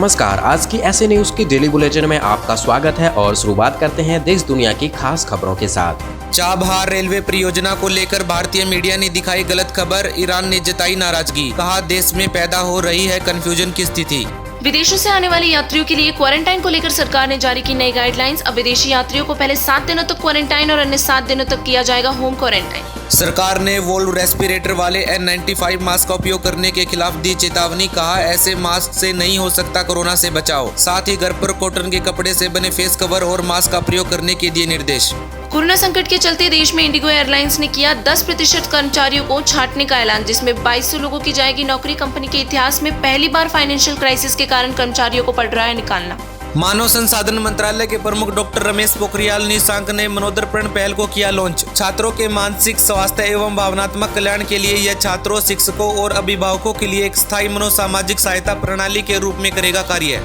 नमस्कार, आज की ऐसे न्यूज की डेली बुलेटिन में आपका स्वागत है और शुरुआत करते हैं देश दुनिया की खास खबरों के साथ। चाबहार रेलवे परियोजना को लेकर भारतीय मीडिया ने दिखाई गलत खबर, ईरान ने जताई नाराजगी, कहा देश में पैदा हो रही है कंफ्यूजन की स्थिति। विदेशों से आने वाले यात्रियों के लिए क्वारंटाइन को लेकर सरकार ने जारी की नई गाइडलाइंस। अब विदेशी यात्रियों को पहले 7 दिनों तक क्वारंटाइन और अन्य 7 दिनों तक किया जाएगा होम क्वारंटाइन। सरकार ने वोल्व रेस्पिरेटर वाले N95 मास्क का उपयोग करने के खिलाफ दी चेतावनी, कहा ऐसे मास्क से नहीं हो सकता कोरोना से बचाव। साथ ही घर पर कॉटन के कपड़े से बने फेस कवर और मास्क का प्रयोग करने के दिए निर्देश। कोरोना संकट के चलते देश में इंडिगो एयरलाइंस ने किया 10% कर्मचारियों को छांटने का ऐलान, जिसमें 2200 लोगों की जाएगी नौकरी। कंपनी के इतिहास में पहली बार फाइनेंशियल क्राइसिस के कारण कर्मचारियों को पड़ रहा है निकालना। मानव संसाधन मंत्रालय के प्रमुख डॉक्टर रमेश पोखरियाल निशंक ने मनोदर्पण पहल को किया लॉन्च। छात्रों के मानसिक स्वास्थ्य एवं भावनात्मक कल्याण के लिए यह छात्रों, शिक्षकों और अभिभावकों के लिए एक स्थायी मनोसामाजिक सहायता प्रणाली के रूप में करेगा कार्य।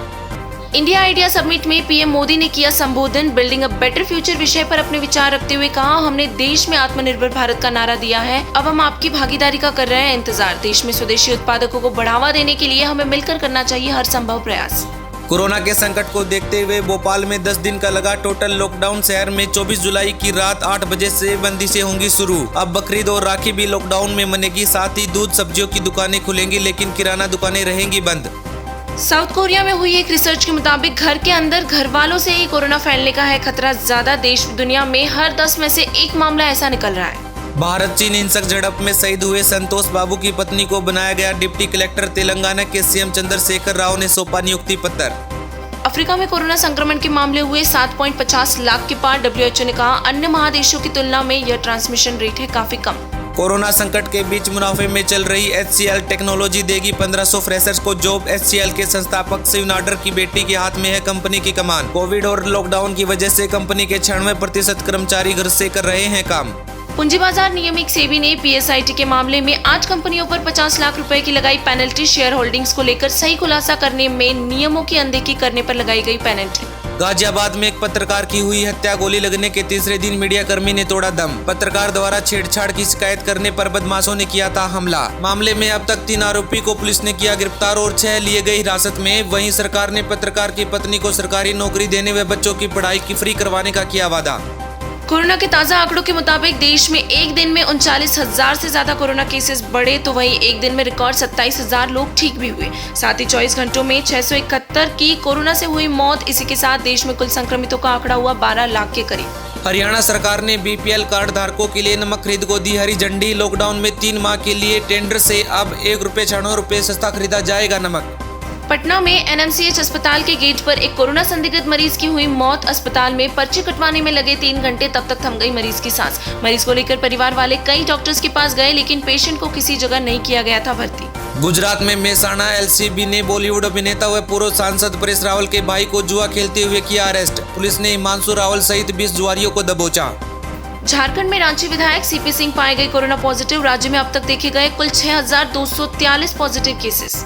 इंडिया आइडिया समिट में पीएम मोदी ने किया संबोधन। बिल्डिंग अ बेटर फ्यूचर विषय पर अपने विचार रखते हुए कहा, हमने देश में आत्मनिर्भर भारत का नारा दिया है, अब हम आपकी भागीदारी का कर रहे हैं इंतजार। देश में स्वदेशी उत्पादकों को बढ़ावा देने के लिए हमें मिलकर करना चाहिए हर संभव प्रयास। कोरोना के संकट को देखते हुए भोपाल में 10 दिन का लगा टोटल लॉकडाउन। शहर में 24 जुलाई की रात 8 बजे से बंदिशें होंगी शुरू। अब बकरीद और राखी भी लॉकडाउन में मनेगी। साथ ही दूध सब्जियों की दुकानें खुलेंगी, लेकिन किराना दुकानें रहेंगी बंद। साउथ कोरिया में हुई एक रिसर्च के मुताबिक घर के अंदर घर वालों से ही कोरोना फैलने का है खतरा ज्यादा। देश दुनिया में हर 10 में से 1 मामला ऐसा निकल रहा है। भारत चीन हिंसक झड़प में शहीद हुए संतोष बाबू की पत्नी को बनाया गया डिप्टी कलेक्टर। तेलंगाना के सीएम चंद्रशेखर राव ने सौंपा नियुक्ति पत्र। अफ्रीका में कोरोना संक्रमण के मामले हुए 7.50 लाख के पार। WHO ने कहा, अन्य महादेशों की तुलना में यह ट्रांसमिशन रेट है काफी कम। कोरोना संकट के बीच मुनाफे में चल रही HCL टेक्नोलॉजी देगी 1500 फ्रेशर्स को जॉब। HCL के संस्थापक शिव नाडर की बेटी के हाथ में है कंपनी की कमान। कोविड और लॉकडाउन की वजह से कंपनी के 96% कर्मचारी घर से कर रहे हैं काम। पूंजी बाजार नियामक सेबी ने PSIT के मामले में 8 कंपनियों पर 50 लाख रुपए की लगाई पेनल्टी। शेयर होल्डिंग्स को लेकर सही खुलासा करने में नियमों की अनदेखी करने पर लगाई गई पेनल्टी। गाजियाबाद में एक पत्रकार की हुई हत्या। गोली लगने के तीसरे दिन मीडियाकर्मी ने तोड़ा दम। पत्रकार द्वारा छेड़छाड़ की शिकायत करने पर बदमाशों ने किया था हमला। मामले में अब तक 3 आरोपी को पुलिस ने किया गिरफ्तार और 6 लिए गए हिरासत में। वहीं सरकार ने पत्रकार की पत्नी को सरकारी नौकरी देने व बच्चों की पढ़ाई की फ्री करवाने का किया वादा। कोरोना के ताजा आंकड़ों के मुताबिक देश में एक दिन में 39,000 से ज्यादा कोरोना केसेस बढ़े, तो वहीं एक दिन में रिकॉर्ड 27,000 लोग ठीक भी हुए। साथ ही 24 घंटों में 671 की कोरोना से हुई मौत। इसी के साथ देश में कुल संक्रमितों का आंकड़ा हुआ 12 लाख के करीब। हरियाणा सरकार ने BPL कार्ड धारकों के लिए नमक खरीद को दी हरी झंडी। लॉकडाउन में 3 माह के लिए टेंडर से अब ₹1.96 सस्ता खरीदा जाएगा नमक। पटना में NMCH अस्पताल के गेट पर एक कोरोना संदिग्ध मरीज की हुई मौत। अस्पताल में पर्ची कटवाने में लगे 3 घंटे, तब तक थम गई मरीज की सांस। मरीज को लेकर परिवार वाले कई डॉक्टर्स के पास गए, लेकिन पेशेंट को किसी जगह नहीं किया गया था भर्ती। गुजरात में मेहसाणा LCB ने बॉलीवुड अभिनेता व पूर्व सांसद परेश रावल के भाई को जुआ खेलते हुए किया अरेस्ट। पुलिस ने हिमांशु रावल सहित 20 जुआरियों को दबोचा। झारखंड में रांची विधायक CP सिंह पाए गए कोरोना पॉजिटिव। राज्य में अब तक देखे गए कुल 6,243 पॉजिटिव केसेस।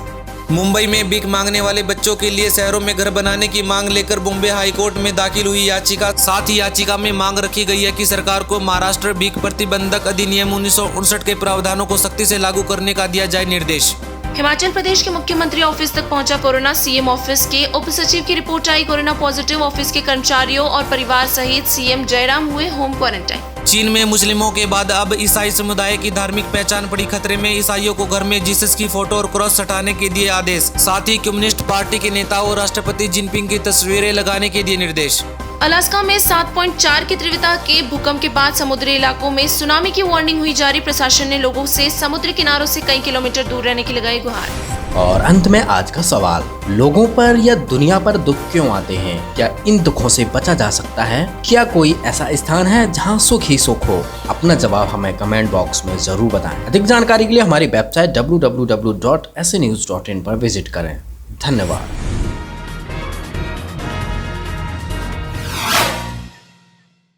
मुंबई में भीख मांगने वाले बच्चों के लिए शहरों में घर बनाने की मांग लेकर बॉम्बे हाईकोर्ट में दाखिल हुई याचिका। साथ ही याचिका में मांग रखी गई है कि सरकार को महाराष्ट्र भीख प्रतिबंधक अधिनियम 1959 के प्रावधानों को सख्ती से लागू करने का दिया जाए निर्देश। हिमाचल प्रदेश के मुख्यमंत्री ऑफिस तक पहुंचा कोरोना। CM ऑफिस के उप सचिव की रिपोर्ट आई कोरोना पॉजिटिव। ऑफिस के कर्मचारियों और परिवार सहित CM जयराम हुए होम क्वारंटाइन। चीन में मुस्लिमों के बाद अब ईसाई समुदाय की धार्मिक पहचान पड़ी खतरे में। ईसाइयों को घर में जीसस की फोटो और क्रॉस हटाने के दिए आदेश। साथ ही कम्युनिस्ट पार्टी के नेताओं और राष्ट्रपति जिनपिंग की तस्वीरें लगाने के दिए निर्देश। अलास्का में 7.4 की तीव्रता के भूकंप के बाद समुद्री इलाकों में सुनामी की वार्निंग हुई जारी। प्रशासन ने लोगों से समुद्री किनारों से कई किलोमीटर दूर रहने की लगाई गुहार। और अंत में आज का सवाल, लोगों पर या दुनिया पर दुख क्यों आते हैं? क्या इन दुखों से बचा जा सकता है? क्या कोई ऐसा स्थान है जहां सुख ही सुख हो? अपना जवाब हमें कमेंट बॉक्स में जरूर बताएं। अधिक जानकारी के लिए हमारी वेबसाइट www.sanews.in पर विजिट करें। धन्यवाद।